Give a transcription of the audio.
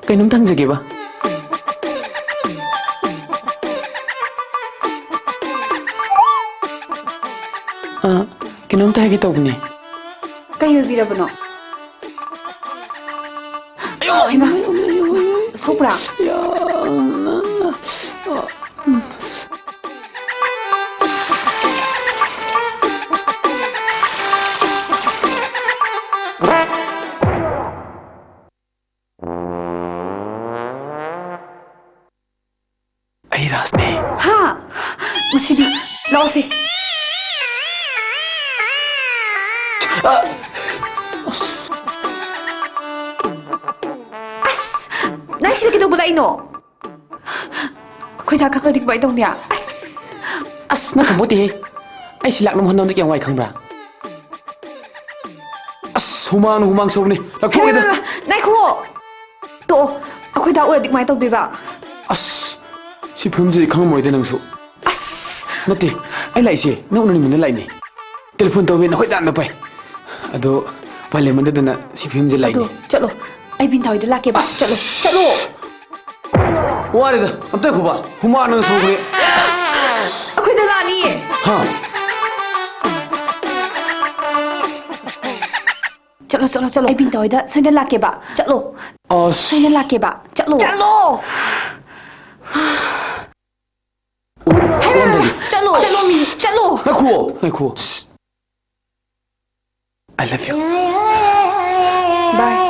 Kainom tangjage ba? Kainom tayo gitawag Kayo birabano? Ayo! Ima! Sobra! Ay, Rasne. Ha! Masidi! Laos eh! Nais na kita bulay no. Ako'y nakakadig ba itong niya? Nakabuti. Ay silak naman na yung way kang bra. Humang sob ni. Lakpo kita. Nay ko. To, ako'y daw uladig ba itong diba? Si film jadi kang mo ito nang su. Nati, ay lai si. Nauna ni mo na lai ni. Telepon tawin ako'y daan na pa. Ado, pala man na si film jadi lai ni. Ado, chalo. Ay bintaw ito laki ba? Chalo! Wari dah, antay ko ba? Humaan ang sob ni. Ako'y dalani eh. Ha? Chalo. Ay bintaw ito, sa'y na laki ba? Chalo. Sa'y na laki ba? Chalo. Chalo. Naku. I love you. Bye.